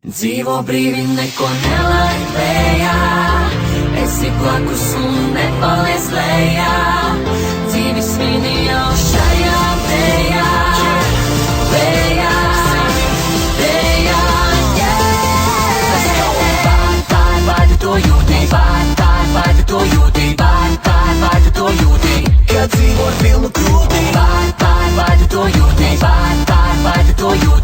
Dzīvo brīvi, neko nelaid vējā, esi blakus un nepaliec lejā. Dzīvi svini jau šajā vējā, vējā, vējā, yeah. Vai tu to jūti, vai tu to jūti, vai tu to jūti, kad dzīvo ar pilnu krūti. Vai tu to jūti, vai tu to jūti.